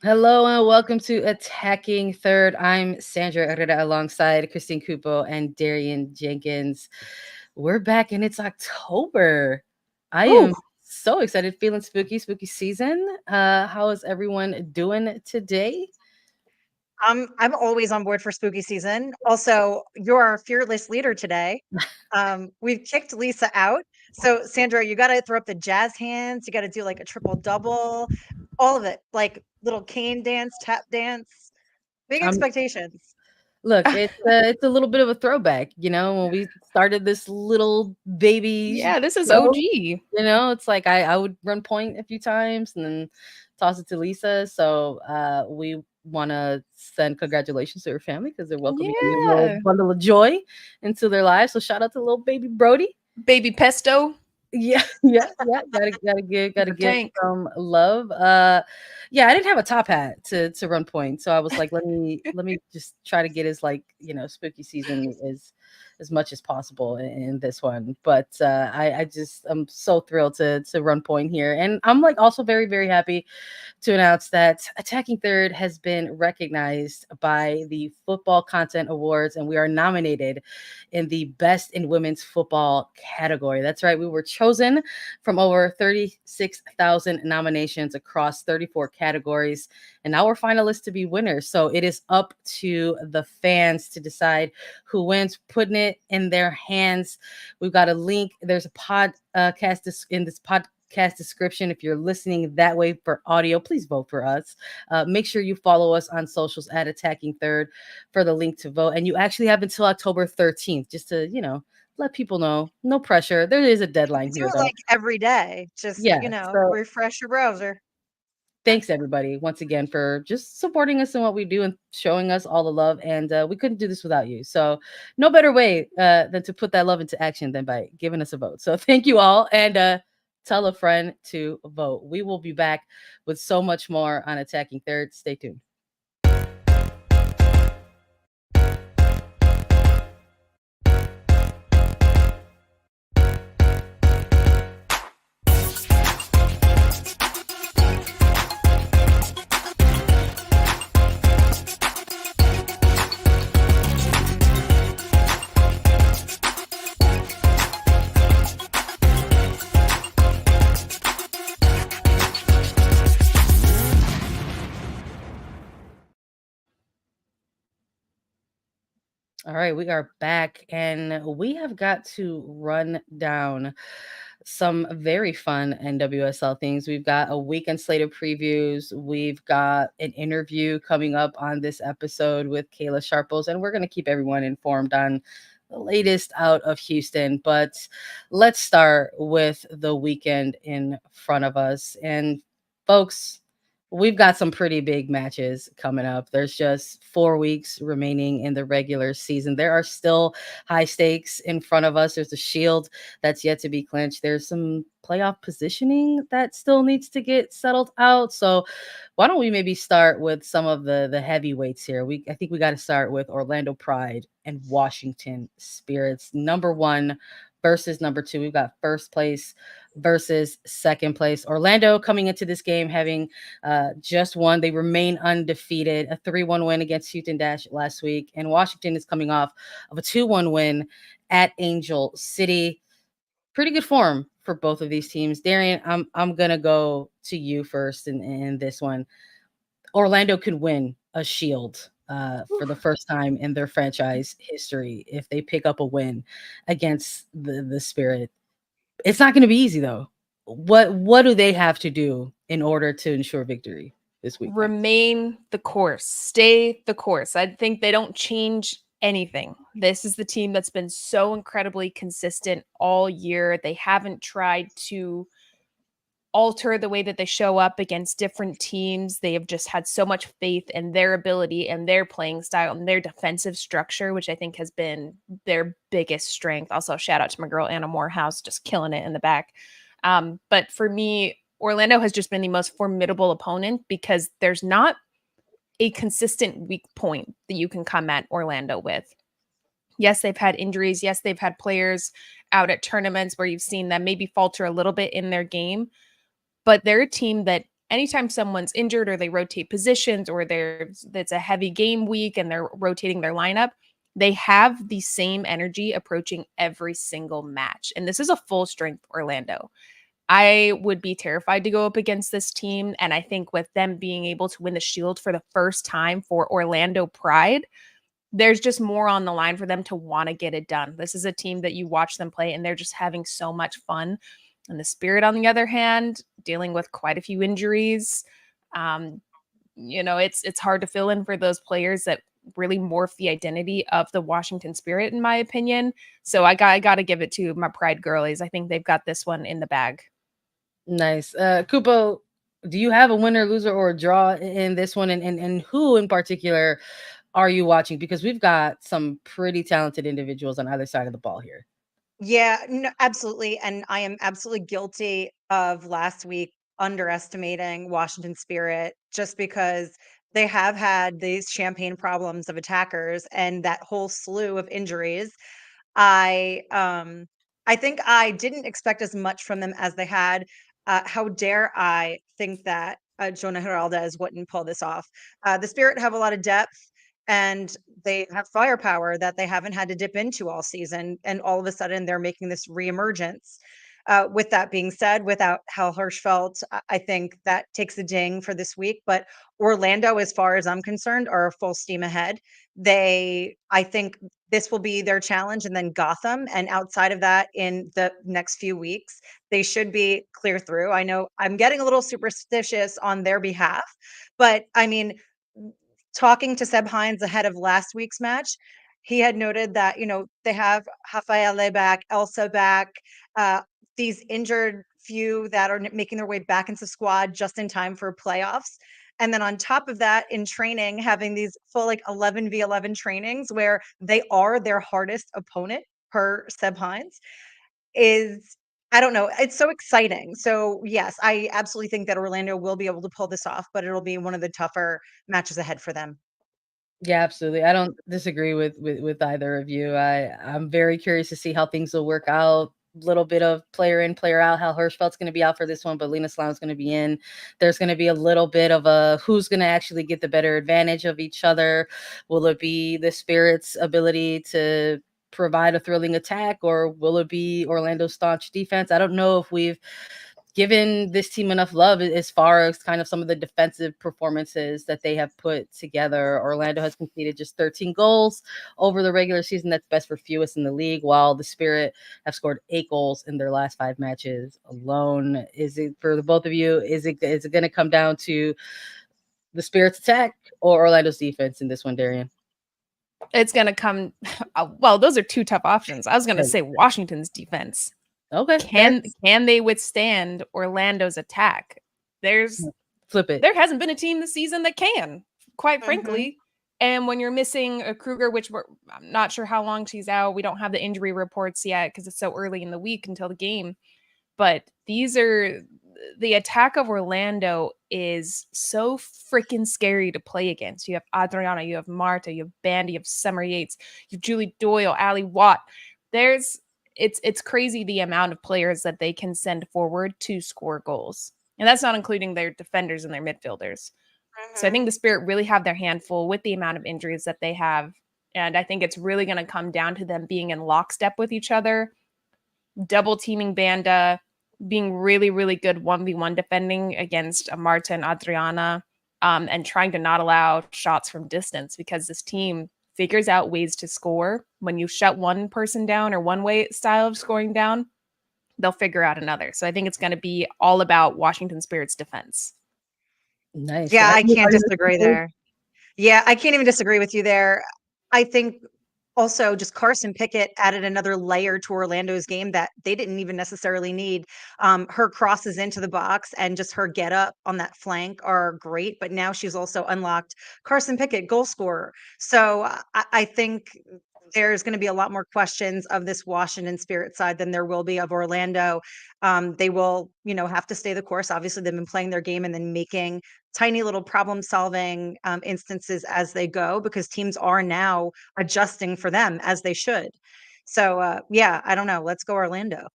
Hello and welcome to Attacking Third. I'm Sandra Herrera alongside Christine Cupo and Darian Jenkins. We're back and it's October. I Ooh, am so excited, feeling spooky season. How is everyone doing today? I'm always on board for spooky season. Also, you're our fearless leader today. We've kicked Lisa out. So, Sandra, you got to throw up the jazz hands. You got to do like a triple double, all of it, like little cane dance, tap dance. Big Um, expectations. Look, it's a little bit of a throwback, when we started this little baby Yeah, this is show. OG. It's like I would run point a few times and then toss it to Lisa. So we want to send congratulations to her family because they're welcoming a new little Yeah. bundle of joy into their lives. So shout out to little baby Brody. Baby pesto Yeah, yeah. Gotta for give Tank. some love. Yeah, I didn't have a top hat to run point, so I was like, let me just try to get as like spooky season as much as possible in this one. But I'm so thrilled to run point here, and I'm like also very happy to announce that Attacking Third has been recognized by the Football Content Awards, and we are nominated in the Best in Women's Football category. That's right, we were chosen from over 36,000 nominations across 34 categories, and now we're finalists to be winners. So it is up to the fans to decide who wins, putting it in their hands. We've got a link. There's a podcast in this podcast description. If you're listening that way for audio, please vote for us. Make sure you follow us on socials at Attacking Third for the link to vote. And you actually have until October 13th just to, let people know. No pressure. There is a You deadline do here, it though. like every day. Just, Yeah. So refresh your browser. thanks, everybody, once again, for just supporting us in what we do and showing us all the love. And we couldn't do this without you. So no better way than to put that love into action than by giving us a vote. So thank you all. And tell a friend to vote. We will be back with so much more on Attacking Third. Stay tuned. All right, we are back and we have got to run down some very fun NWSL things. We've got a weekend slate of previews. We've got an interview coming up on this episode with Kayla Sharples, and we're going to keep everyone informed on the latest out of Houston. But let's start with the weekend in front of us. And folks, we've got some pretty big matches coming up. There's just 4 weeks remaining in the regular season. There are still high stakes in front of us. There's a shield that's yet to be clinched. There's some playoff positioning that still needs to get settled out. So why don't we maybe start with some of the heavyweights here? I think we got to start with Orlando Pride and Washington Spirits. Number one versus number two. We've got first place versus second place. Orlando coming into this game having just won. They remain undefeated, a 3-1 win against Houston Dash last week. And Washington is coming off of a 2-1 win at Angel City. Pretty good form for both of these teams. Darian, I'm gonna go to you first in this one. Orlando could win a shield for the first time in their franchise history if they pick up a win against the Spirit. It's not going to be easy though. What do they have to do in order to ensure victory this weekend? Remain the course. Stay the course. I think they don't change anything. This is the team that's been so incredibly consistent all year. They haven't tried to alter the way that they show up against different teams. They have just had so much faith in their ability and their playing style and their defensive structure, which I think has been their biggest strength. Also, shout out to my girl Anna Morehouse, just killing it in the back. But for me, Orlando has just been the most formidable opponent because there's not a consistent weak point that you can come at Orlando with. Yes, they've had injuries. Yes, they've had players out at tournaments where you've seen them maybe falter a little bit in their game, but they're a team that anytime someone's injured or they rotate positions or it's a heavy game week and they're rotating their lineup, they have the same energy approaching every single match. And this is a full strength Orlando. I would be terrified to go up against this team. And I think with them being able to win the Shield for the first time for Orlando pride, there's just more on the line for them to want to get it done. This is a team that you watch them play and they're just having so much fun. And the Spirit, on the other hand, dealing with quite a few injuries. It's hard to fill in for those players that really morph the identity of the Washington Spirit, in my opinion. So I got to give it to my Pride girlies. I think they've got this one in the bag. Nice. Cupo, do you have a winner, loser, or a draw in this one? And who in particular are you watching? Because we've got some pretty talented individuals on either side of the ball here. Yeah, no, absolutely. And I am absolutely guilty of last week underestimating Washington Spirit just because they have had these champagne problems of attackers and that whole slew of injuries. I think I didn't expect as much from them as they had. How dare I think that Jonah Heraldez wouldn't pull this off? The Spirit have a lot of depth and they have firepower that they haven't had to dip into all season. And all of a sudden, they're making this reemergence. With that being said, without Hal Hirschfeld, I think that takes a ding for this week. But Orlando, as far as I'm concerned, are full steam ahead. I think this will be their challenge, and then Gotham. And outside of that, in the next few weeks, they should be clear through. I know I'm getting a little superstitious on their behalf, but I mean, talking to Seb Hines ahead of last week's match, he had noted that, they have Rafaele back, Elsa back, these injured few that are making their way back into squad just in time for playoffs. And then on top of that, in training, having these full 11v11 trainings where they are their hardest opponent per Seb Hines is, I don't know, it's so exciting. So yes, I absolutely think that Orlando will be able to pull this off, but it'll be one of the tougher matches ahead for them. Yeah, absolutely. I don't disagree with either of you. I'm very curious to see how things will work out. Little bit of player in, player out. Hal Hirschfeld's going to be out for this one, but Lena Sloan's going to be in. There's going to be a little bit of a who's going to actually get the better advantage of each other. Will it be the Spirit's ability to provide a thrilling attack, or will it be Orlando's staunch defense? I don't know if we've given this team enough love as far as kind of some of the defensive performances that they have put together. Orlando has conceded just 13 goals over the regular season. That's best for fewest in the league, while the Spirit have scored 8 goals in their last 5 matches alone. Is it, for the both of you, is it going to come down to the Spirit's attack or Orlando's defense in this one, Darian? It's going to come. Well, those are two tough options. I was going to say Washington's defense. Okay. Can they withstand Orlando's attack? Flip it. There hasn't been a team this season that can, quite frankly. And when you're missing a Kruger, which I'm not sure how long she's out, we don't have the injury reports yet because it's so early in the week until the game. But the attack of Orlando is so freaking scary to play against. You have Adriana, you have Marta, you have Bandy, you have Summer Yates, you have Julie Doyle, Ali Watt. It's crazy the amount of players that they can send forward to score goals. And that's not including their defenders and their midfielders. So I think the Spirit really have their hand full with the amount of injuries that they have. And I think it's really going to come down to them being in lockstep with each other, double teaming Banda, being really, really good 1v1 defending against Marta and Adriana, and trying to not allow shots from distance, because this team figures out ways to score. When you shut one person down or one way style of scoring down, they'll figure out another. So I think it's going to be all about Washington Spirit's defense. Nice. Yeah, I can't disagree there. Yeah, I can't even disagree with you there. I think also just Carson Pickett added another layer to Orlando's game that they didn't even necessarily need. Her crosses into the box and just her get up on that flank are great, but now she's also unlocked Carson Pickett, goal scorer. So I think there's going to be a lot more questions of this Washington Spirit side than there will be of Orlando. They will, have to stay the course. Obviously, they've been playing their game and then making tiny little problem solving instances as they go, because teams are now adjusting for them as they should. So, yeah, I don't know. Let's go Orlando.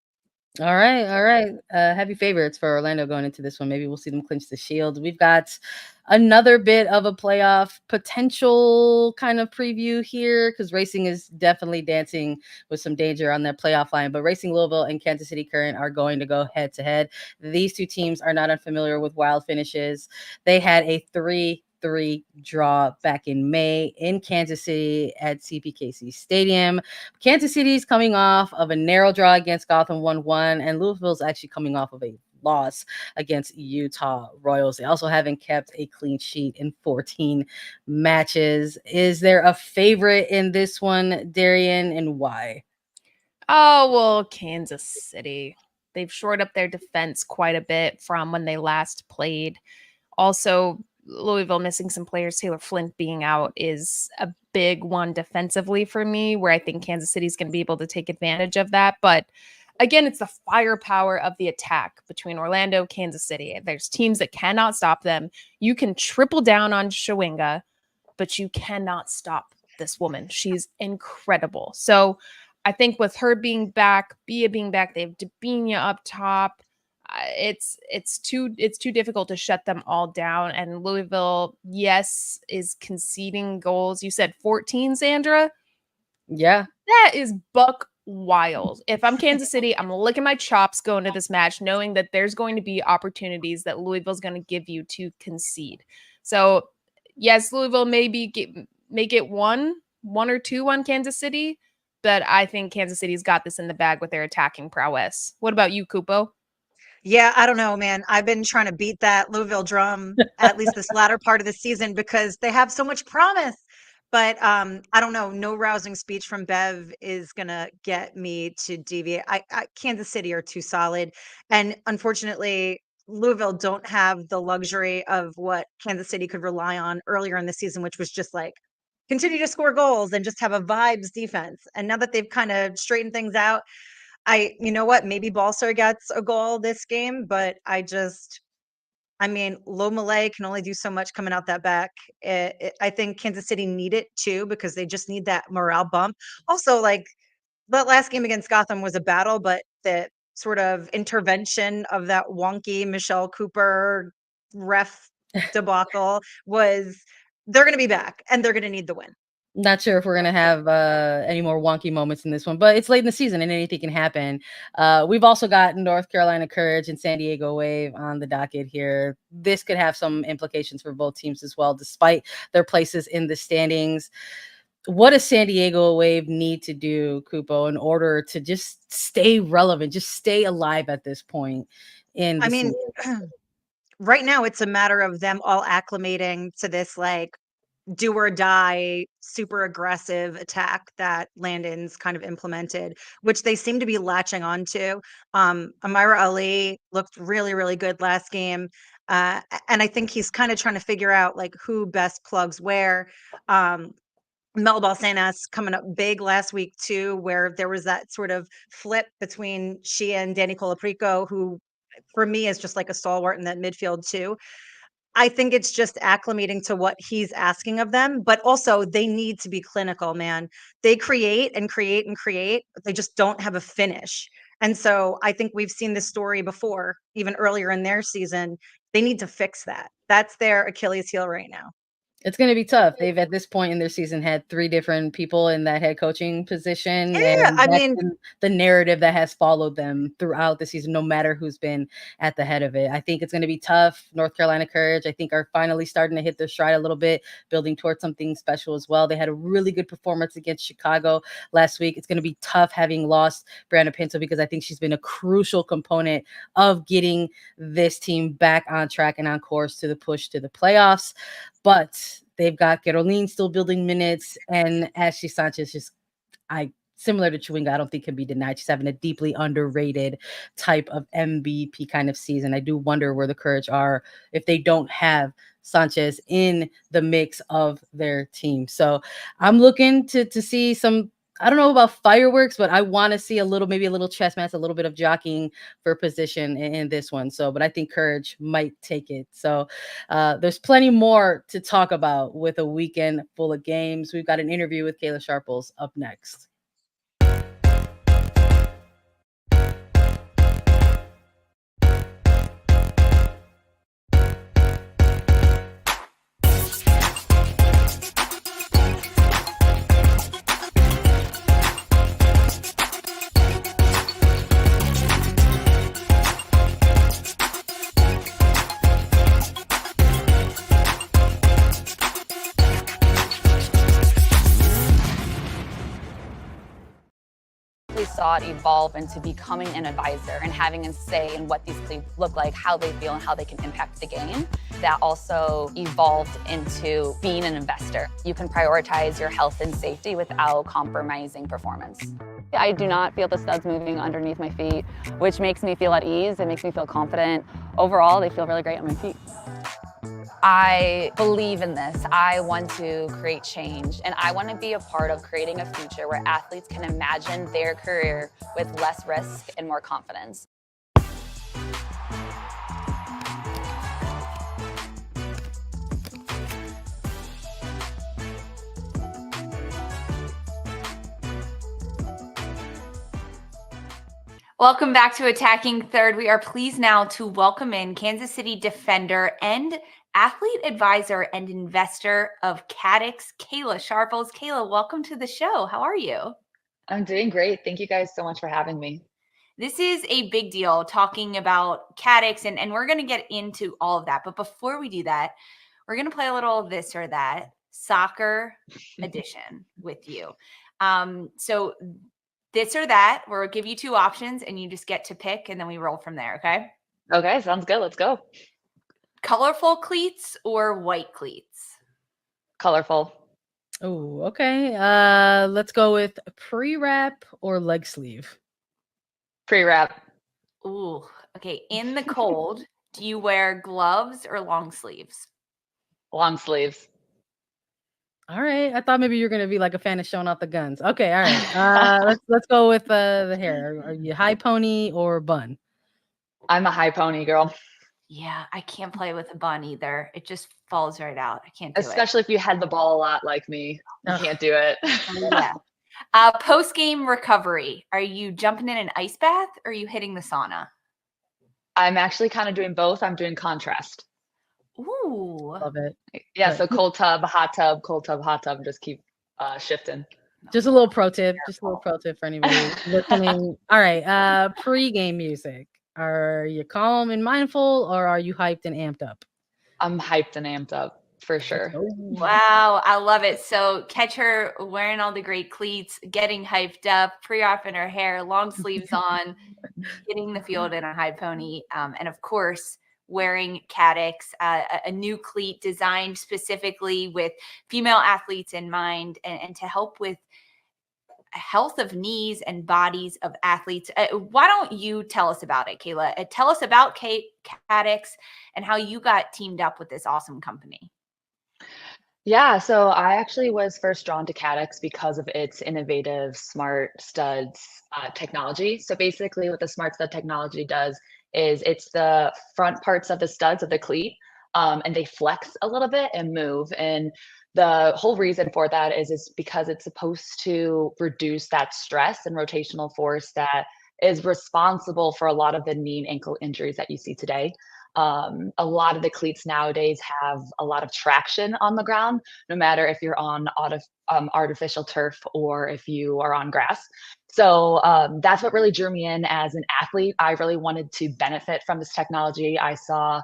All right, all right. Heavy favorites for Orlando going into this one. Maybe we'll see them clinch the shield. We've got another bit of a playoff potential kind of preview here because Racing is definitely dancing with some danger on that playoff line. But Racing Louisville and Kansas City Current are going to go head to head. These two teams are not unfamiliar with wild finishes. They had a 3-3 draw back in May in Kansas City at CPKC Stadium. Kansas City's coming off of a narrow draw against Gotham 1-1, and Louisville's actually coming off of a loss against Utah Royals. They also haven't kept a clean sheet in 14 matches. Is there a favorite in this one, Darian, and why? Oh, well, Kansas City. They've shored up their defense quite a bit from when they last played. Also, Louisville missing some players, Taylor Flint being out is a big one defensively for me, where I think Kansas City's going to be able to take advantage of that. But again, it's the firepower of the attack between Orlando, Kansas City. There's teams that cannot stop them. You can triple down on Chawinga, but you cannot stop this woman. She's incredible. So I think with her being back, Bia being back, they have Dabinia up top. It's too difficult to shut them all down. And Louisville, yes, is conceding goals. You said 14, Sandra? Yeah. That is buck wild. If I'm Kansas City, I'm licking my chops going to this match, knowing that there's going to be opportunities that Louisville's going to give you to concede. So yes, Louisville may get one or two on Kansas City, but I think Kansas City's got this in the bag with their attacking prowess. What about you, Cupo? Yeah, I don't know, man. I've been trying to beat that Louisville drum at least this latter part of the season because they have so much promise. But I don't know. No rousing speech from Bev is gonna get me to deviate. Kansas City are too solid, and unfortunately, Louisville don't have the luxury of what Kansas City could rely on earlier in the season, which was just like continue to score goals and just have a vibes defense. And now that they've kind of straightened things out, you know what? Maybe Balser gets a goal this game, but I mean, Low Malay can only do so much coming out that back. I think Kansas City need it too because they just need that morale bump. Also, like that last game against Gotham was a battle, but the sort of intervention of that wonky Michelle Cooper ref debacle was they're going to be back and they're going to need the win. Not sure if we're gonna have any more wonky moments in this one, but it's late in the season and anything can happen. We've also got North Carolina Courage and San Diego Wave on the docket here. This could have some implications for both teams as well, despite their places in the standings. What does San Diego Wave need to do, Cupo, in order to just stay relevant, just stay alive at this point in the I mean, season? right now it's a matter of them all acclimating to this like do or die, super aggressive attack that Landon's kind of implemented, which they seem to be latching onto. Amira Ali looked really, really good last game. And I think he's kind of trying to figure out like who best plugs where. Mel Balsanas coming up big last week too, where there was that sort of flip between she and Danny Colaprico, who for me is just like a stalwart in that midfield too. I think it's just acclimating to what he's asking of them, but also they need to be clinical, man. They create and create and create, but they just don't have a finish. And so I think we've seen this story before, even earlier in their season. They need to fix that. That's their Achilles heel right now. It's going to be tough. They've at this point in their season had 3 different people in that head coaching position, Yeah, and I that's mean, been the narrative that has followed them throughout the season, no matter who's been at the head of it. I think it's going to be tough. North Carolina Courage, I think, are finally starting to hit their stride a little bit, building towards something special as well. They had a really good performance against Chicago last week. It's going to be tough having lost Brianna Pinto because I think she's been a crucial component of getting this team back on track and on course to the push to the playoffs. But they've got Caroline still building minutes, and Ashley Sanchez just similar to Chawinga, I don't think can be denied. She's having a deeply underrated type of MVP kind of season. I do wonder where the Courage are if they don't have Sanchez in the mix of their team. So I'm looking to see some. I don't know about fireworks, but I want to see maybe a little chess match, a little bit of jockeying for position in this one. So, but I think Courage might take it. So there's plenty more to talk about with a weekend full of games. We've got an interview with Kayla Sharples up next. saw it evolve into becoming an advisor and having a say in what these cleats look like, how they feel, and how they can impact the game. That also evolved into being an investor. You can prioritize your health and safety without compromising performance. I do not feel the studs moving underneath my feet, which makes me feel at ease. It makes me feel confident. Overall, they feel really great on my feet. I believe in this. I want to create change, and I want to be a part of creating a future where athletes can imagine their career with less risk and more confidence. Welcome back to Attacking Third. We are pleased now to welcome in Kansas City defender and athlete advisor and investor of Caddix, Kayla Sharples. Kayla, welcome to the show. How are you? I'm doing great. Thank you guys so much for having me. This is a big deal talking about Caddix, and we're going to get into all of that. But before we do that, we're going to play a little this or that soccer edition with you. So this or that, we'll give you two options and you just get to pick and then we roll from there, okay? Okay, sounds good. Let's go. Colorful cleats or white cleats? Colorful. Oh, okay. Let's go with pre-wrap or leg sleeve. Pre-wrap. Ooh, okay. In the cold, do you wear gloves or long sleeves? Long sleeves. All right. I thought maybe you're gonna be like a fan of showing off the guns. Okay, all right. Let's go with the hair. Are you high pony or bun? I'm a high pony girl. Yeah, I can't play with a bun either. It just falls right out. I can't do Especially if you had the ball a lot like me. You Ugh. can't do it. Yeah. Post-game recovery. Are you jumping in an ice bath or are you hitting the sauna? I'm actually kind of doing both. I'm doing contrast. Ooh. Love it. Yeah, Right. so cold tub, hot tub, cold tub, hot tub, and just keep shifting. Just a little pro tip. Just a little pro tip for anybody listening. All right. Pre-game music. Are you calm and mindful, or are you hyped and amped up? I'm hyped and amped up for sure. Wow, I love it. So catch her wearing all the great cleats, getting hyped up, pre-op in her hair, long sleeves on, hitting the field in a high pony, and of course, wearing Caddix, a new cleat designed specifically with female athletes in mind and to help with health of knees and bodies of athletes. Why don't you tell us about it, Kayla? Tell us about Caddix and how you got teamed up with this awesome company. Yeah, so I actually was first drawn to Caddix because of its innovative smart studs technology. So basically what the smart stud technology does is it's the front parts of the studs of the cleat, and they flex a little bit and move. And the whole reason for that is because it's supposed to reduce that stress and rotational force that is responsible for a lot of the knee and ankle injuries that you see today. A lot of the cleats nowadays have a lot of traction on the ground, no matter if you're on artificial turf or if you are on grass. So that's what really drew me in as an athlete. I really wanted to benefit from this technology. I saw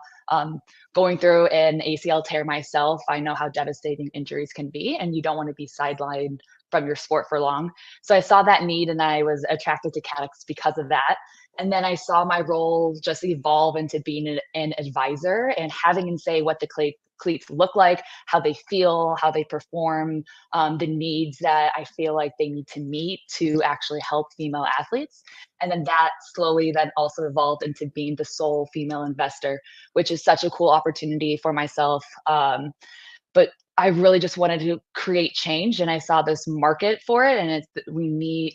going through an ACL tear myself, I know how devastating injuries can be, and you don't want to be sidelined from your sport for long. So I saw that need and I was attracted to Caddix because of that. And then I saw my role just evolve into being an advisor and having and say what the cleats look like, how they feel, how they perform, the needs that I feel like they need to meet to actually help female athletes. And then that slowly then also evolved into being the sole female investor, which is such a cool opportunity for myself. But I really just wanted to create change and I saw this market for it. And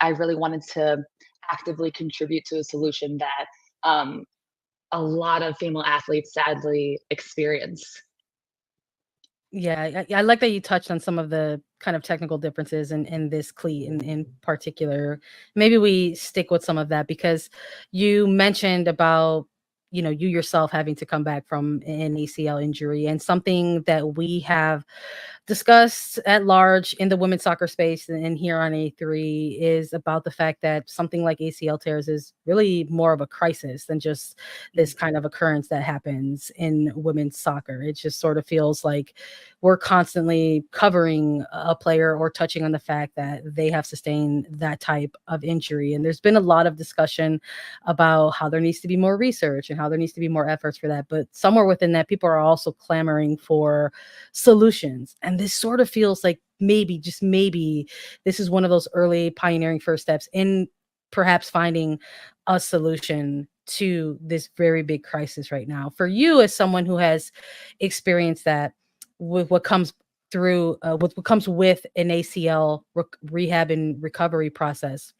I really wanted to actively contribute to a solution that a lot of female athletes sadly experience. Yeah, I like that you touched on some of the kind of technical differences in this cleat in particular. Maybe we stick with some of that because you mentioned about, you yourself having to come back from an ACL injury, and something that we have discussed at large in the women's soccer space and here on A3 is about the fact that something like ACL tears is really more of a crisis than just this kind of occurrence that happens in women's soccer. It just sort of feels like we're constantly covering a player or touching on the fact that they have sustained that type of injury. And there's been a lot of discussion about how there needs to be more research and how there needs to be more efforts for that. But somewhere within that, people are also clamoring for solutions. And this sort of feels like maybe, just maybe, this is one of those early pioneering first steps in perhaps finding a solution to this very big crisis right now. For you, as someone who has experienced that with what comes through, with what comes with an ACL rehab and recovery process,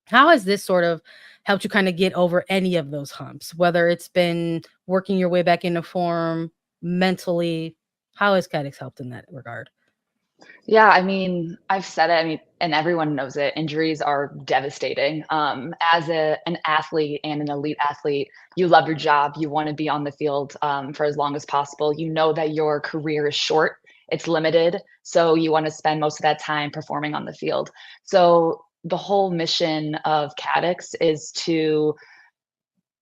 how has this sort of helped you kind of get over any of those humps, whether it's been working your way back into form mentally? How has Caddix helped in that regard? Yeah, I mean, I've said it, I mean, and everyone knows it. Injuries are devastating. As an athlete and an elite athlete, you love your job. You want to be on the field for as long as possible. You know that your career is short, it's limited. So you want to spend most of that time performing on the field. So the whole mission of Caddix is to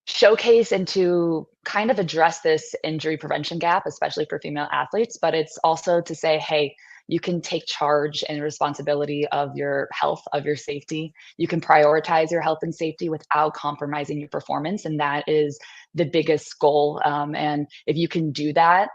showcase and to kind of address this injury prevention gap, especially for female athletes, but it's also to say, hey, you can take charge and responsibility of your health, of your safety. You can prioritize your health and safety without compromising your performance. And that is the biggest goal. And if you can do that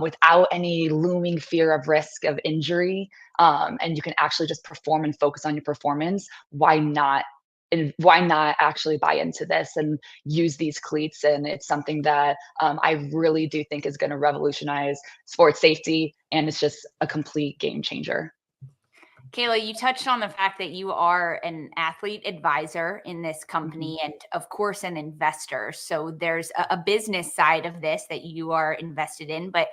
without any looming fear of risk of injury, and you can actually just perform and focus on your performance, why not? And why not actually buy into this and use these cleats? And it's something that I really do think is going to revolutionize sports safety, and it's just a complete game changer. Kayla, you touched on the fact that you are an athlete advisor in this company and, of course, an investor. So there's a business side of this that you are invested in, but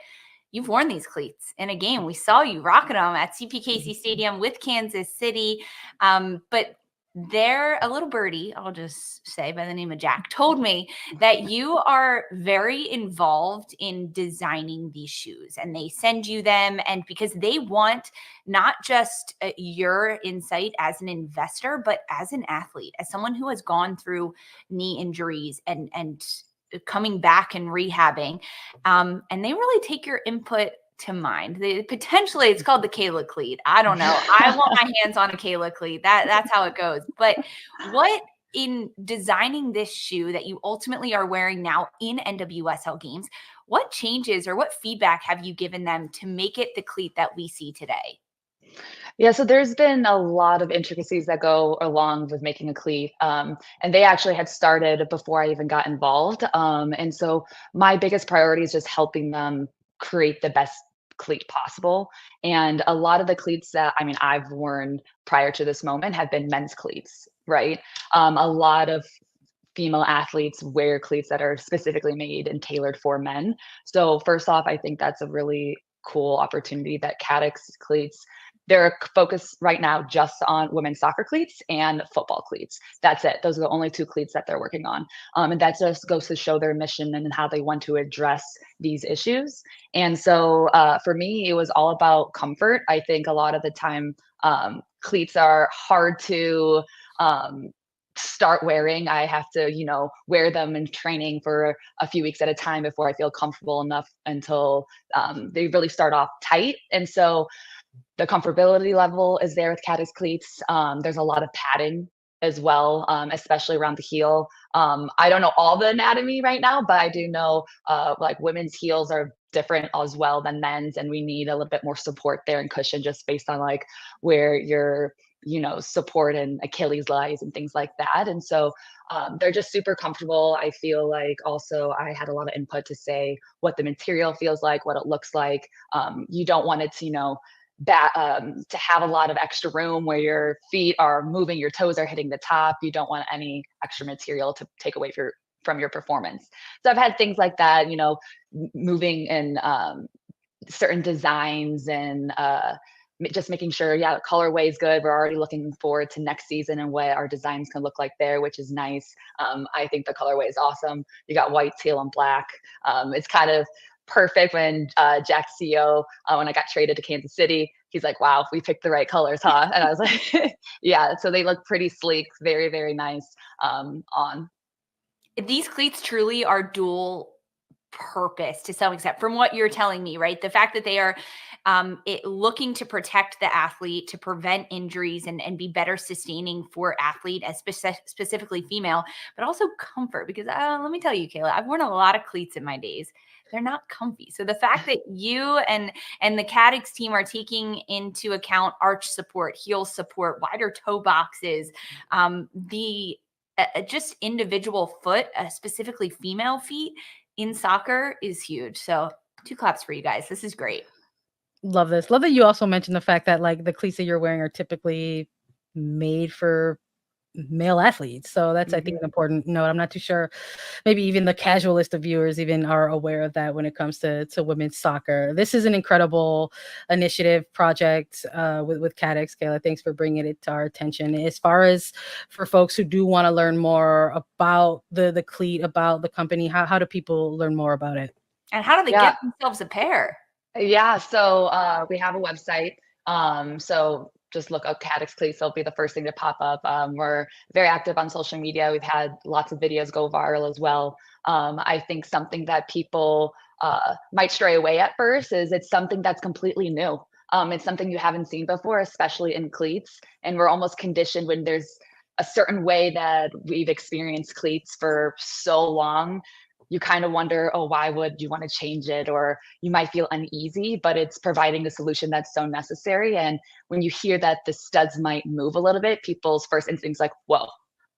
you've worn these cleats in a game. We saw you rocking them at CPKC Stadium with Kansas City. But there, a little birdie, I'll just say by the name of Jack, told me that you are very involved in designing these shoes, and they send you them. And because they want not just your insight as an investor, but as an athlete, as someone who has gone through knee injuries and coming back and rehabbing. And they really take your input to mind. Potentially it's called the Kayla cleat. I don't know. I want my hands on a Kayla cleat. That's how it goes. But what in designing this shoe that you ultimately are wearing now in NWSL games, what changes or what feedback have you given them to make it the cleat that we see today? Yeah, so there's been a lot of intricacies that go along with making a cleat. And they actually had started before I even got involved. And so my biggest priority is just helping them create the best cleat possible. And a lot of the cleats that I've worn prior to this moment have been men's cleats, right? A lot of female athletes wear cleats that are specifically made and tailored for men. So first off, I think that's a really cool opportunity that Caddix cleats, they're focused right now just on women's soccer cleats and football cleats. That's it. Those are the only two cleats that they're working on. And that just goes to show their mission and how they want to address these issues. And so for me, it was all about comfort. I think a lot of the time cleats are hard to start wearing. I have to, wear them in training for a few weeks at a time before I feel comfortable enough until they really start off tight. And so the comfortability level is there with Caddix cleats. There's a lot of padding as well, especially around the heel. I don't know all the anatomy right now, but I do know like women's heels are different as well than men's, and we need a little bit more support there and cushion just based on like where your support and Achilles lies and things like that. And so they're just super comfortable. I feel like also I had a lot of input to say what the material feels like, what it looks like. You don't want it to, to have a lot of extra room where your feet are moving, your toes are hitting the top. You don't want any extra material to take away from your performance. So I've had things like that, moving in certain designs and just making sure, the colorway is good. We're already looking forward to next season and what our designs can look like there, which is nice. I think the colorway is awesome. You got white, teal, and black. It's kind of perfect when Jack CO, when I got traded to Kansas City, he's like, wow, we picked the right colors, huh? And I was like, yeah, so they look pretty sleek, very, very nice on. These cleats truly are dual purpose to some extent from what you're telling me, right? The fact that they are looking to protect the athlete, to prevent injuries and be better sustaining for athlete, as specifically female, but also comfort. Because let me tell you, Kayla, I've worn a lot of cleats in my days. They're not comfy. So the fact that you and the Caddix team are taking into account arch support, heel support, wider toe boxes, the just individual foot, specifically female feet in soccer is huge. So 2 claps for you guys. This is great. Love this. Love that you also mentioned the fact that like the cleats that you're wearing are typically made for male athletes. So that's, I think, an important note. I'm not too sure. Maybe even the casualist of viewers even are aware of that when it comes to women's soccer. This is an incredible initiative project with Caddix. Kayla, thanks for bringing it to our attention. As far as for folks who do want to learn more about the cleat, about the company, how do people learn more about it? And how do they get themselves a pair? Yeah, so we have a website. So just look up Caddix cleats. They'll be the first thing to pop up. We're very active on social media. We've had lots of videos go viral as well. I think something that people might stray away at first is it's something that's completely new. It's something you haven't seen before, especially in cleats. And we're almost conditioned when there's a certain way that we've experienced cleats for so long. You kind of wonder, oh, why would you want to change it? Or you might feel uneasy, but it's providing a solution that's so necessary. And when you hear that the studs might move a little bit, people's first instinct's like, whoa,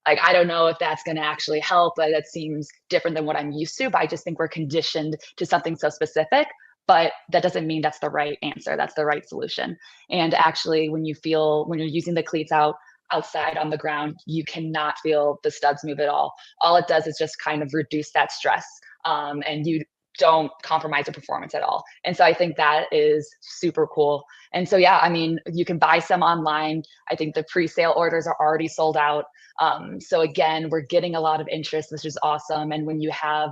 like, I don't know if that's going to actually help. Like, that seems different than what I'm used to, but I just think we're conditioned to something so specific. But that doesn't mean that's the right answer. That's the right solution. And actually, when you're using the cleats outside on the ground, you cannot feel the studs move at all. All it does is just kind of reduce that stress, and you don't compromise the performance at all. And so I think that is super cool. And so, yeah, I mean, you can buy some online. I think the pre-sale orders are already sold out. So again, we're getting a lot of interest, which is awesome. And when you have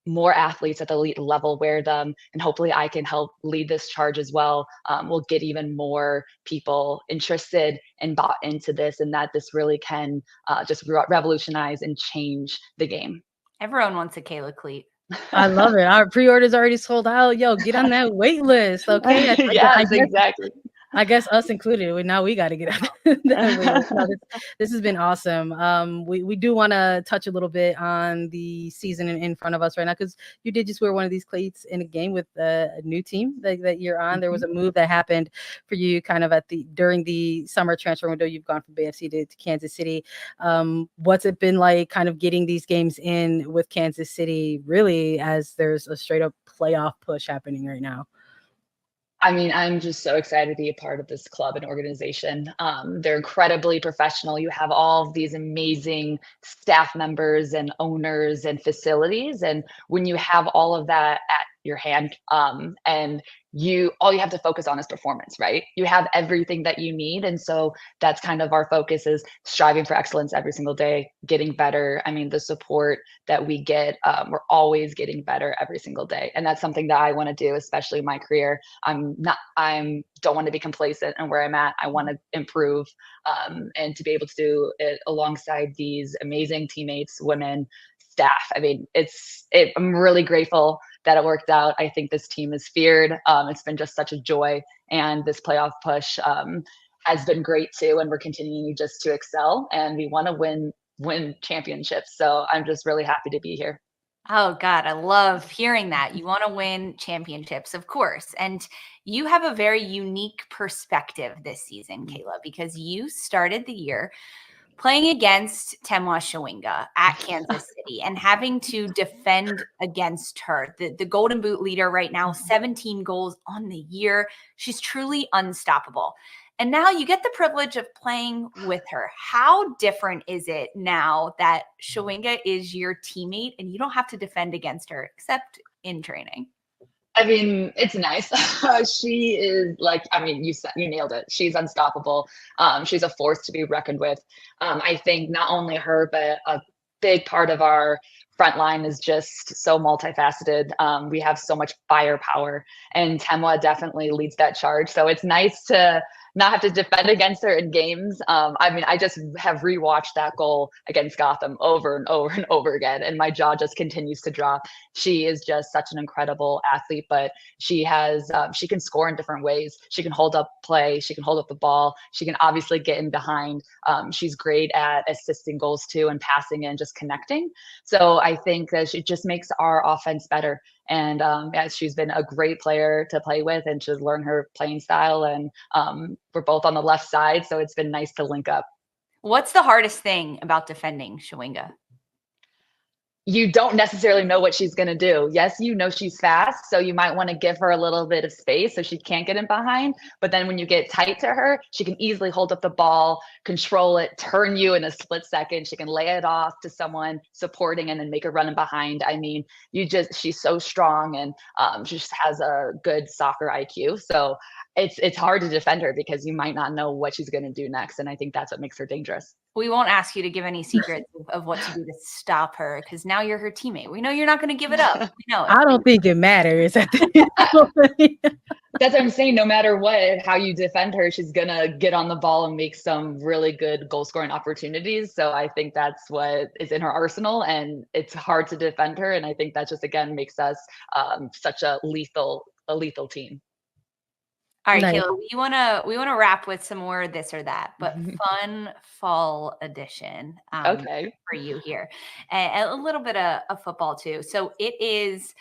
more athletes at the elite level wear them, and hopefully I can help lead this charge as well. We'll get even more people interested and bought into this, and that this really can just revolutionize and change the game. Everyone wants a Kayla cleat. I love it. Our pre-orders already sold out. Yo, get on that wait list, okay? Yes, exactly. I guess us included. Now we got to get out. This has been awesome. We do want to touch a little bit on the season in front of us right now, because you did just wear one of these cleats in a game with a new team that you're on. There was a move that happened for you kind of during the summer transfer window. You've gone from BFC to Kansas City. What's it been like kind of getting these games in with Kansas City, really, as there's a straight up playoff push happening right now? I mean, I'm just so excited to be a part of this club and organization. They're incredibly professional. You have all of these amazing staff members and owners and facilities. And when you have all of that at your hand, and all you have to focus on is performance, right? You have everything that you need. And so that's kind of our focus, is striving for excellence every single day, getting better. I mean, the support that we get, we're always getting better every single day. And that's something that I want to do, especially in my career. I don't want to be complacent in where I'm at. I want to improve, and to be able to do it alongside these amazing teammates, women, staff. I mean, I'm really grateful that it worked out. I think this team is feared. It's been just such a joy, and this playoff push has been great too. And we're continuing just to excel, and we want to win championships. So I'm just really happy to be here. Oh God, I love hearing that. You want to win championships, of course. And you have a very unique perspective this season, Kayla, because you started the year playing against Chawinga at Kansas City and having to defend against her, the Golden Boot leader right now, 17 goals on the year. She's truly unstoppable. And now you get the privilege of playing with her. How different is it now that Chawinga is your teammate and you don't have to defend against her except in training? I mean, it's nice. She is like, I mean, you nailed it. She's unstoppable. She's a force to be reckoned with. I think not only her, but big part of our front line is just so multifaceted. We have so much firepower, and Temwa definitely leads that charge. So it's nice to not have to defend against her in games. I mean, I just have rewatched that goal against Gotham over and over and over again, and my jaw just continues to drop. She is just such an incredible athlete, but she has she can score in different ways. She can hold up play. She can hold up the ball. She can obviously get in behind. She's great at assisting goals too, and passing and just connecting. So I think that it just makes our offense better. And she's been a great player to play with and to learn her playing style. And we're both on the left side, so it's been nice to link up. What's the hardest thing about defending Chawinga? You don't necessarily know what she's going to do. Yes, you know she's fast, so you might want to give her a little bit of space so she can't get in behind. But then when you get tight to her, she can easily hold up the ball, control it, turn you in a split second. She can lay it off to someone supporting and then make a run in behind. I mean, she's so strong, and she just has a good soccer IQ. So it's hard to defend her because you might not know what she's going to do next. And I think that's what makes her dangerous. We won't ask you to give any secrets of what to do to stop her, because now you're her teammate. We know you're not going to give it up. We know it. I don't think it matters. That's what I'm saying. No matter what, how you defend her, she's going to get on the ball and make some really good goal scoring opportunities. So I think that's what is in her arsenal, and it's hard to defend her. And I think that just, again, makes us such a lethal team. All right, Nice. Kayla, we wanna wrap with some more this or that, but fun fall edition Okay. for you here, and a little bit of football too. So it is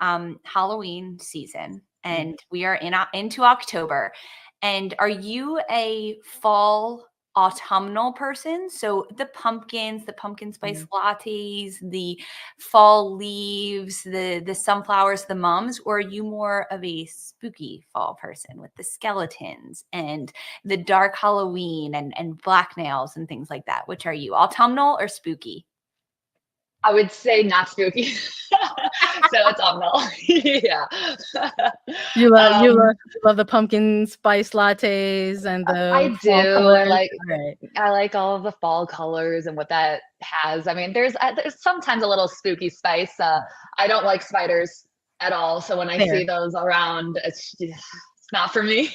Halloween season, and we are into October. And are you a fall autumnal person? So the pumpkins, the pumpkin spice lattes, the fall leaves, the sunflowers, the mums, or are you more of a spooky fall person with the skeletons and the dark Halloween and black nails and things like that? Which are you, autumnal or spooky? I would say not spooky. So it's autumnal. Yeah. You love the pumpkin spice lattes and the I do. fall colors. I like all of the fall colors and what that has. I mean, there's sometimes a little spooky spice. I don't like spiders at all. So when I see those around, it's not for me.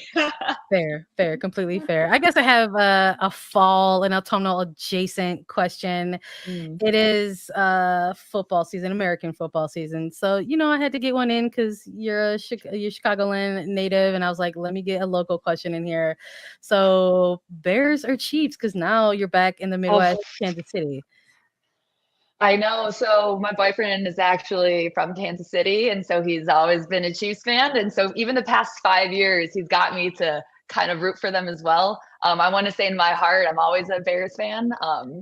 Fair, completely fair. I guess I have a fall and autumnal adjacent question. It is football season, American football season. So, I had to get one in because you're Chicagoland native, and I was like, let me get a local question in here. So, Bears or Chiefs? Because now you're back in the Midwest, Kansas City. I know. So my boyfriend is actually from Kansas City, and so he's always been a Chiefs fan. And so even the past 5 years, he's got me to kind of root for them as well. I want to say in my heart, I'm always a Bears fan.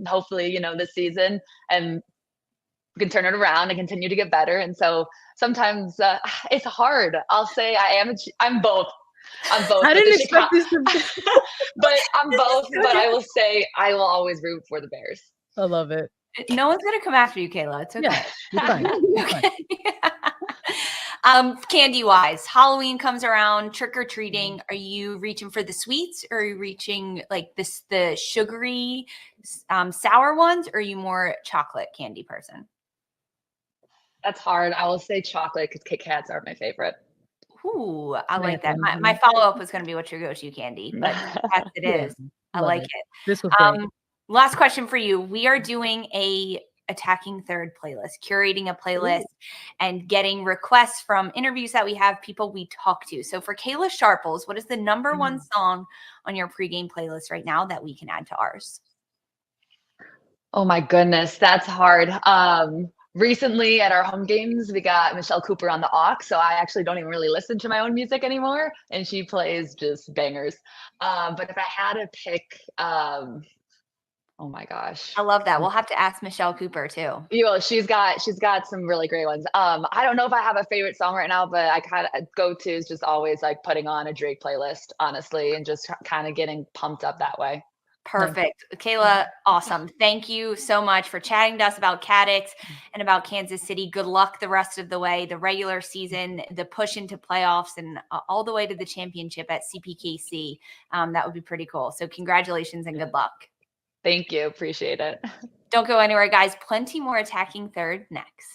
Hopefully, this season, and we can turn it around and continue to get better. And so sometimes it's hard. I'll say I'm both. I'm both. I didn't expect this to be. But I'm both. But I will say I will always root for the Bears. I love it. No one's gonna come after you, Kayla. It's okay. Yeah, you're fine. You're fine. Candy wise, Halloween comes around, trick or treating. Are you reaching for the sweets, or are you reaching like the sugary, sour ones, or are you more chocolate candy person? That's hard. I will say chocolate because Kit Kats are my favorite. Ooh, I like that. My follow up was going to be what's your go to candy, but yes, it is. I like it. This was great. Last question for you. We are doing a attacking third playlist, curating a playlist and getting requests from interviews that we have, people we talk to. So for Kayla Sharples, what is the number one song on your pregame playlist right now that we can add to ours? Oh my goodness, that's hard. Recently at our home games, we got Michelle Cooper on the aux, so I actually don't even really listen to my own music anymore, and she plays just bangers. But if I had to pick, oh my gosh, I love that. We'll have to ask Michelle Cooper too. She's got some really great ones. I don't know if I have a favorite song right now, but I kind of go to is just always like putting on a Drake playlist, honestly, and just kind of getting pumped up that way. Perfect. Kayla, awesome. Thank you so much for chatting to us about Caddix and about Kansas City. Good luck the rest of the way, the regular season, the push into playoffs, and all the way to the championship at CPKC. That would be pretty cool. So congratulations and good luck. Thank you. Appreciate it. Don't go anywhere, guys. Plenty more Attacking Third next.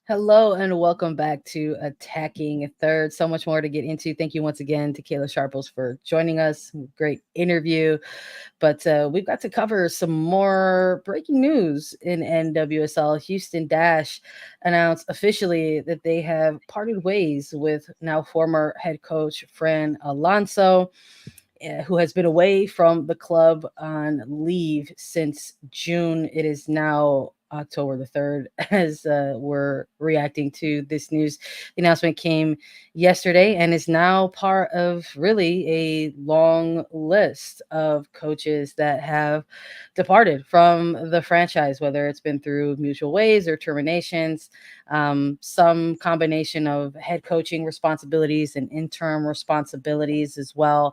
Hello and welcome back to Attacking Third. So much more to get into. Thank you once again to Kayla Sharples for joining us. Great interview. But we've got to cover some more breaking news in NWSL. Houston Dash announced officially that they have parted ways with now former head coach Fan Alonso, who has been away from the club on leave since June. It is now October the 3rd as we're reacting to this news. The announcement came yesterday and is now part of really a long list of coaches that have departed from the franchise, whether it's been through mutual ways or terminations, some combination of head coaching responsibilities and interim responsibilities as well.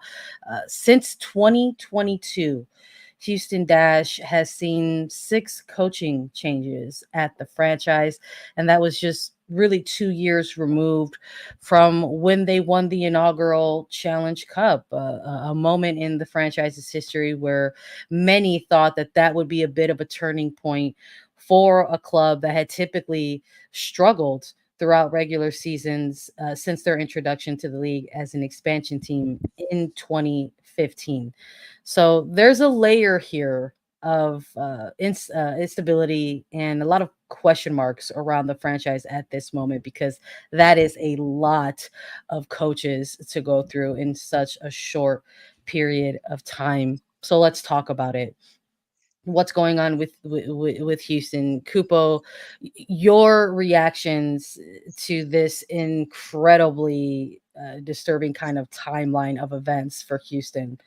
Since 2022, Houston Dash has seen 6 coaching changes at the franchise, and that was just really 2 years removed from when they won the inaugural Challenge Cup, a moment in the franchise's history where many thought that that would be a bit of a turning point for a club that had typically struggled throughout regular seasons since their introduction to the league as an expansion team in 2015. So there's a layer here of instability and a lot of question marks around the franchise at this moment, because that is a lot of coaches to go through in such a short period of time. So let's talk about it. What's going on with Houston? Cupo, your reactions to this incredibly disturbing kind of timeline of events for Houston?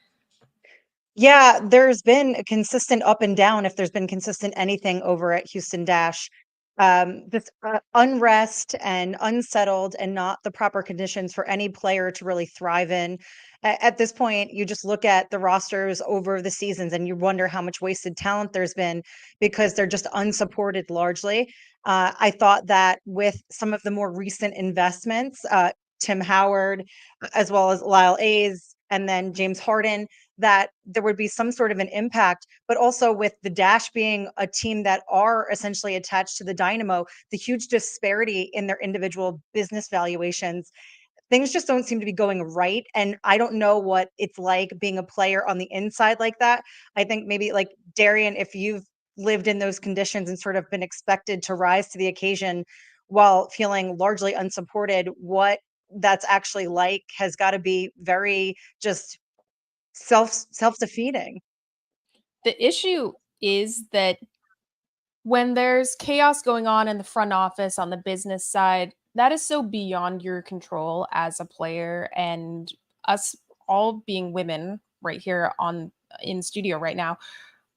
Yeah, there's been a consistent up and down, if there's been consistent anything over at Houston Dash. This unrest and unsettled and not the proper conditions for any player to really thrive in. At this point, you just look at the rosters over the seasons and you wonder how much wasted talent there's been because they're just unsupported largely. I thought that with some of the more recent investments, Tim Howard, as well as Lyle A's, and then James Harden, that there would be some sort of an impact, but also with the Dash being a team that are essentially attached to the Dynamo, the huge disparity in their individual business valuations, things just don't seem to be going right. And I don't know what it's like being a player on the inside like that. I think maybe like Darian, if you've lived in those conditions and sort of been expected to rise to the occasion while feeling largely unsupported, what that's actually like has got to be very just self-defeating. The issue is that when there's chaos going on in the front office on the business side, that is so beyond your control as a player. And us all being women right here on in studio right now,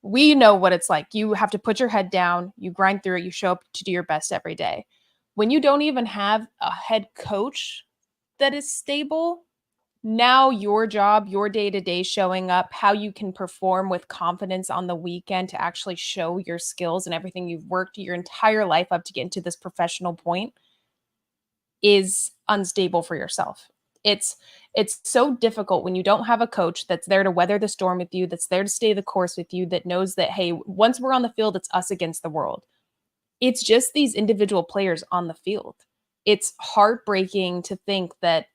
we know what it's like. You have to put your head down, you grind through it, you show up to do your best every day. When you don't even have a head coach that is stable, now your job, your day-to-day showing up, how you can perform with confidence on the weekend to actually show your skills and everything you've worked your entire life up to get into this professional point is unstable for yourself. It's so difficult when you don't have a coach that's there to weather the storm with you, that's there to stay the course with you, that knows that, hey, once we're on the field, it's us against the world. It's just these individual players on the field. It's heartbreaking to think that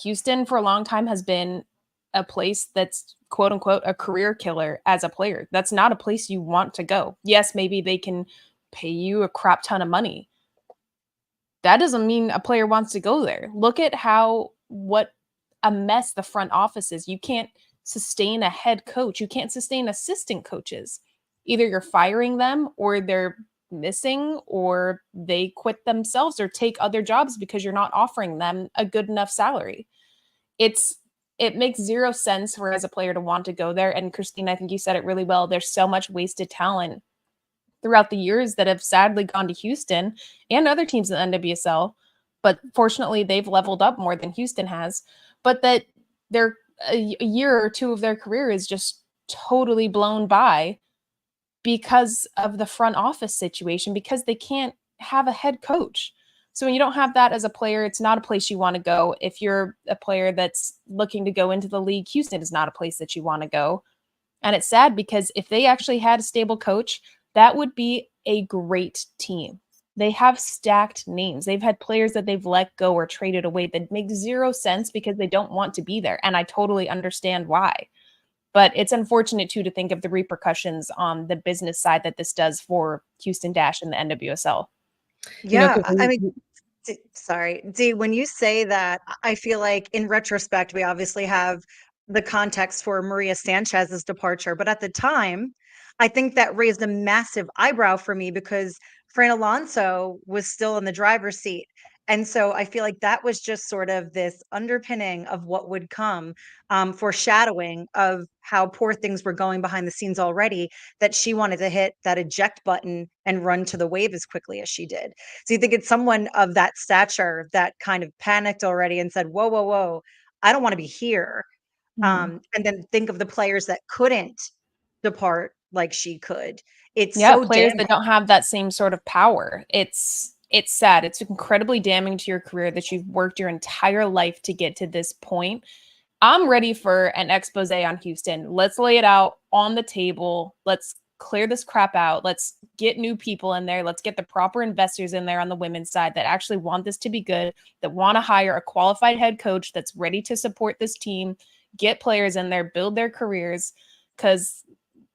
Houston for a long time has been a place that's quote unquote a career killer as a player. That's not a place you want to go. Yes, maybe they can pay you a crap ton of money. That doesn't mean a player wants to go there. Look at what a mess the front office is. You can't sustain a head coach. You can't sustain assistant coaches. Either you're firing them or they're missing or they quit themselves or take other jobs because you're not offering them a good enough salary. It's it makes zero sense for as a player to want to go there. And Christine, I think you said it really well. There's so much wasted talent throughout the years that have sadly gone to Houston and other teams in the NWSL. But fortunately, they've leveled up more than Houston has. But that their a year or two of their career is just totally blown by because of the front office situation, because they can't have a head coach. So when you don't have that as a player, it's not a place you want to go. If you're a player that's looking to go into the league, Houston is not a place that you want to go. And it's sad because if they actually had a stable coach, that would be a great team. They have stacked names. They've had players that they've let go or traded away that make zero sense because they don't want to be there. And I totally understand why. But it's unfortunate, too, to think of the repercussions on the business side that this does for Houston Dash and the NWSL. Yeah, I mean, sorry, Dee, when you say that, I feel like in retrospect, we obviously have the context for Maria Sanchez's departure. But at the time, I think that raised a massive eyebrow for me because Fran Alonso was still in the driver's seat. And so I feel like that was just sort of this underpinning of what would come, foreshadowing of how poor things were going behind the scenes already, that she wanted to hit that eject button and run to the wave as quickly as she did. So you think it's someone of that stature that kind of panicked already and said, whoa, whoa, whoa, I don't want to be here. And then think of the players that couldn't depart like she could. It's Yeah, so players damning. that don't have that same sort of power. It's sad. It's incredibly damning to your career that you've worked your entire life to get to this point. I'm ready for an expose on Houston. Let's lay it out on the table. Let's clear this crap out. Let's get new people in there. Let's get the proper investors in there on the women's side that actually want this to be good, that want to hire a qualified head coach that's ready to support this team, get players in there, build their careers, because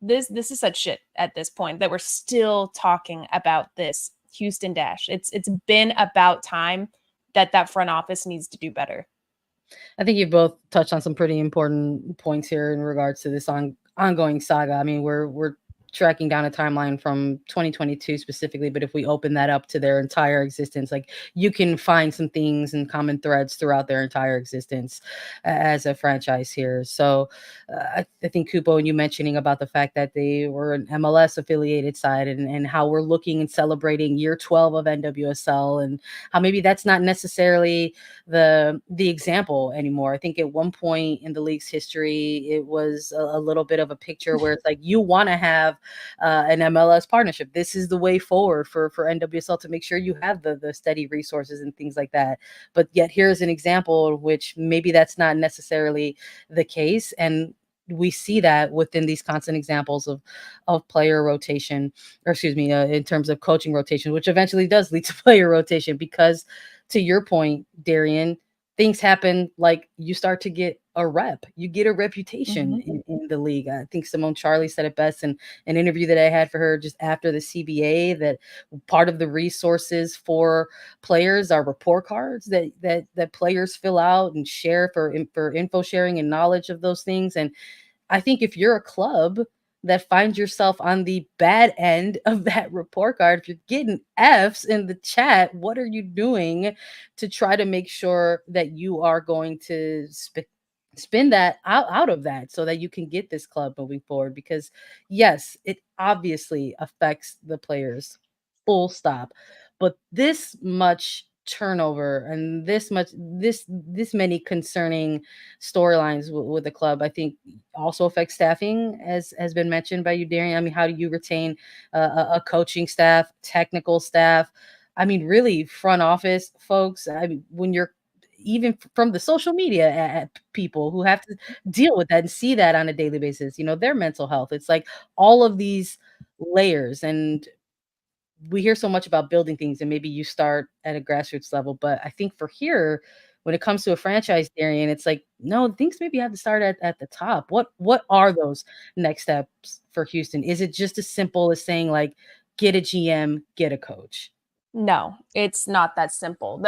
this is such shit at this point that we're still talking about this Houston Dash. It's been about time that front office needs to do better. I think you both touched on some pretty important points here in regards to this ongoing saga. I mean, we're tracking down a timeline from 2022 specifically, but if we open that up to their entire existence, like you can find some things and common threads throughout their entire existence as a franchise here. So I think Cupo and you mentioning about the fact that they were an MLS affiliated side and how we're looking and celebrating year 12 of NWSL and how maybe that's not necessarily the example anymore. I think at one point in the league's history, it was a little bit of a picture where it's like you want to have an MLS partnership. This is the way forward for NWSL to make sure you have the steady resources and things like that. But yet here's an example which maybe that's not necessarily the case. And we see that within these constant examples of player rotation, or excuse me, in terms of coaching rotation, which eventually does lead to player rotation because to your point, Darian, things happen like you start to get a rep, you get a reputation in the league. I think Simone Charlie said it best in an interview that I had for her just after the CBA, that part of the resources for players are report cards that players fill out and share for info sharing and knowledge of those things. And I think if you're a club that finds yourself on the bad end of that report card, if you're getting F's in the chat, what are you doing to try to make sure that you are going to spin that out of that so that you can get this club moving forward? Because yes, it obviously affects the players, full stop. But this much turnover and this many concerning storylines with the club, I think also affects staffing, as has been mentioned by you, Darian. I mean, how do you retain a coaching staff, technical staff? I mean, really, front office folks. I mean, when you're even from the social media people who have to deal with that and see that on a daily basis, their mental health. It's like all of these layers, and we hear so much about building things, and maybe you start at a grassroots level, but I think for here, when it comes to a franchise, Darian, it's like, no, things maybe have to start at the top. What are those next steps for Houston? Is it just as simple as saying like, get a GM, get a coach? No, it's not that simple.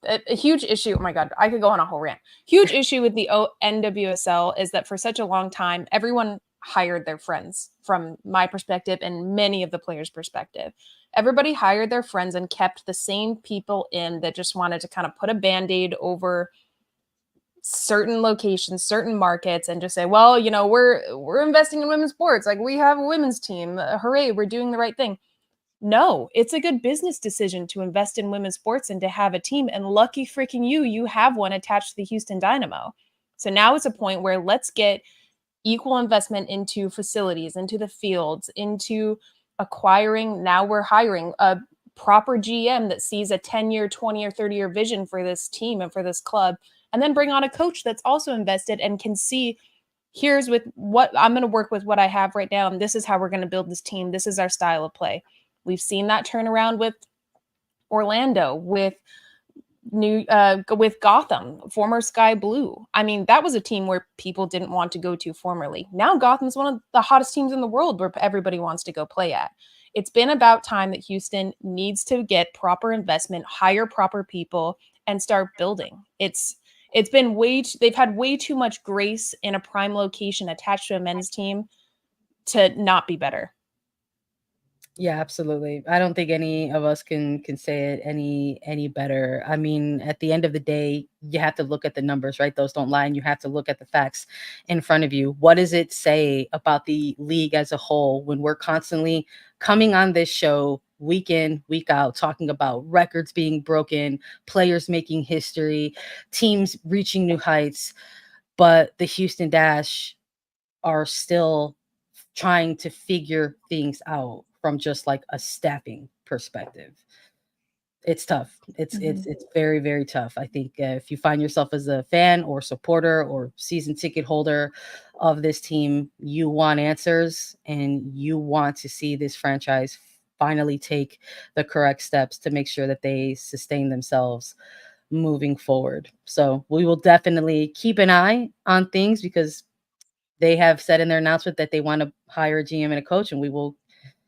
A huge issue, oh my God, I could go on a whole rant. Huge issue with the NWSL is that for such a long time, everyone hired their friends, from my perspective and many of the players' perspective. Everybody hired their friends and kept the same people in that just wanted to kind of put a Band-Aid over certain locations, certain markets, and just say, well, you know, we're investing in women's sports. Like, we have a women's team. Hooray, we're doing the right thing. No, it's a good business decision to invest in women's sports and to have a team. And lucky freaking you have one attached to the Houston Dynamo. So now it's a point where let's get equal investment into facilities, into the fields, into acquiring. Now we're hiring a proper GM that sees a 10-year, 20 or 30-year vision for this team and for this club, and then bring on a coach that's also invested and can see, here's with what I'm going to work with what I have right now, and this is how we're going to build this team. This is our style of play. We've seen that turn around with Orlando, with Gotham, former Sky Blue. I mean, that was a team where people didn't want to go to formerly. Now Gotham's one of the hottest teams in the world where everybody wants to go play at. It's been about time that Houston needs to get proper investment, hire proper people, and start building. It's been they've had way too much grace in a prime location attached to a men's team to not be better. Yeah, absolutely. I don't think any of us can say it any better. I mean, at the end of the day, you have to look at the numbers, right? Those don't lie, and you have to look at the facts in front of you. What does it say about the league as a whole when we're constantly coming on this show week in, week out, talking about records being broken, players making history, teams reaching new heights, but the Houston Dash are still trying to figure things out from just like a staffing perspective. It's tough. It's very, very tough. I think if you find yourself as a fan or supporter or season ticket holder of this team, you want answers and you want to see this franchise finally take the correct steps to make sure that they sustain themselves moving forward. So we will definitely keep an eye on things because they have said in their announcement that they want to hire a GM and a coach, and we will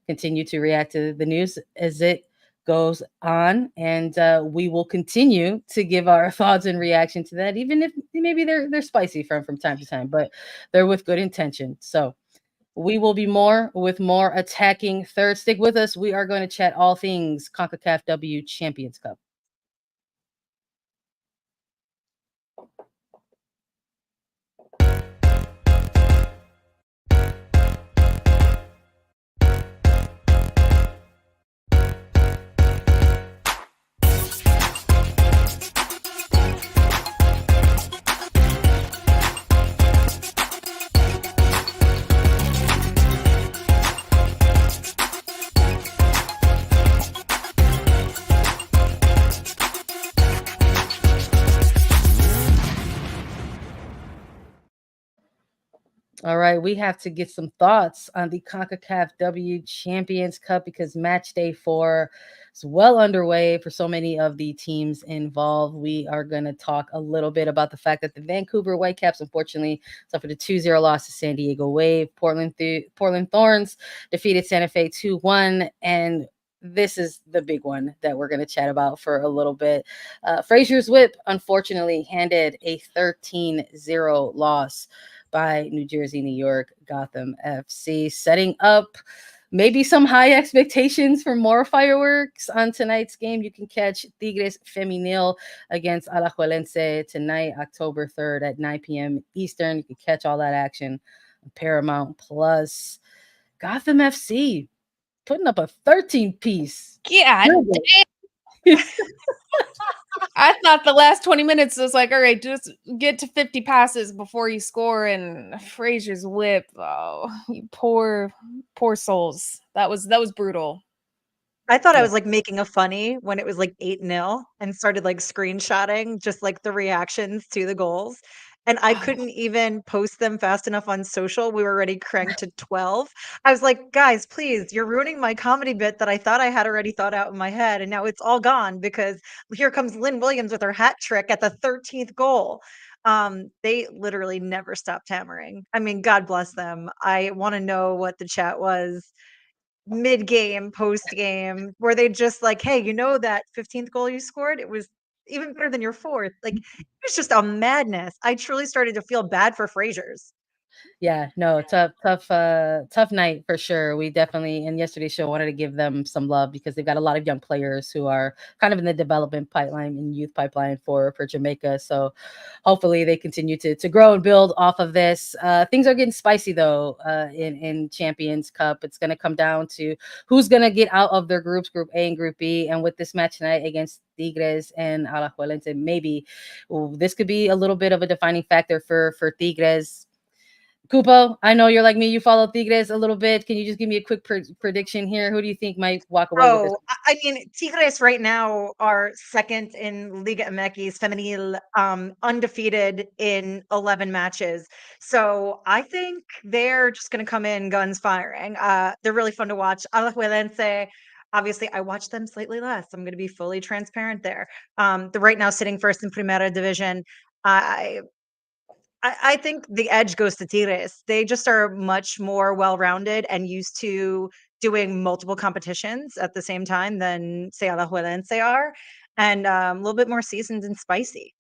continue to react to the news as it goes on, and we will continue to give our thoughts and reaction to that, even if maybe they're spicy from time to time, but they're with good intention. So we will be more attacking third. Stick with us. We are going to chat all things CONCACAF W Champions Cup. All right, we have to get some thoughts on the CONCACAF W Champions Cup because match day 4 is well underway for so many of the teams involved. We are going to talk a little bit about the fact that the Vancouver Whitecaps, unfortunately, suffered a 2-0 loss to San Diego Wave. Portland Thorns defeated Santa Fe 2-1, and this is the big one that we're going to chat about for a little bit. Frazier's Whip, unfortunately, handed a 13-0 loss by New Jersey, New York, Gotham FC, setting up maybe some high expectations for more fireworks on tonight's game. You can catch Tigres Femenil against Alajuelense tonight, October 3rd at 9 p.m. Eastern. You can catch all that action on Paramount Plus. Gotham FC putting up a 13-piece. Yeah. I thought the last 20 minutes was like, all right, just get to 50 passes before you score. And Frazier's Whip, oh, you poor souls. That was brutal. I thought I was like making a funny when it was like 8-0 and started like screenshotting just like the reactions to the goals. And I couldn't even post them fast enough on social. We were already cranked to 12. I was like, guys, please, you're ruining my comedy bit that I thought I had already thought out in my head. And now it's all gone because here comes Lynn Williams with her hat trick at the 13th goal. They literally never stopped hammering. I mean, God bless them. I want to know what the chat was mid-game, post-game, where they just like, hey, you know that 15th goal you scored? It was even better than your 4th. Like, it was just a madness. I truly started to feel bad for Frazier's. Yeah, no, tough night for sure. We definitely in yesterday's show wanted to give them some love because they've got a lot of young players who are kind of in the development pipeline and youth pipeline for Jamaica. So hopefully they continue to grow and build off of this. Things are getting spicy though in Champions Cup. It's going to come down to who's going to get out of their groups, Group A and Group B. And with this match tonight against Tigres and Alajuelense, maybe this could be a little bit of a defining factor for Tigres. Cupo, I know you're like me. You follow Tigres a little bit. Can you just give me a quick prediction here? Who do you think might walk away with this? Oh, I mean, Tigres right now are second in Liga MX Femenil, undefeated in 11 matches. So I think they're just going to come in guns firing. They're really fun to watch. Alajuelense, obviously, I watch them slightly less. I'm going to be fully transparent there. They're right now sitting first in Primera Division. I I think the edge goes to Tigres. They just are much more well-rounded and used to doing multiple competitions at the same time than, say, Alajuelense are, and a little bit more seasoned and spicy.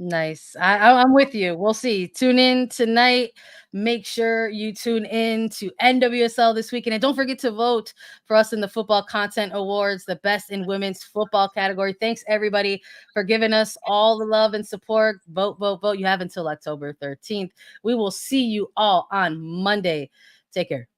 Nice. I'm with you. We'll see. Tune in tonight. Make sure you tune in to NWSL this weekend. And don't forget to vote for us in the Football Content Awards, the best in women's football category. Thanks, everybody, for giving us all the love and support. Vote, vote, vote. You have until October 13th. We will see you all on Monday. Take care.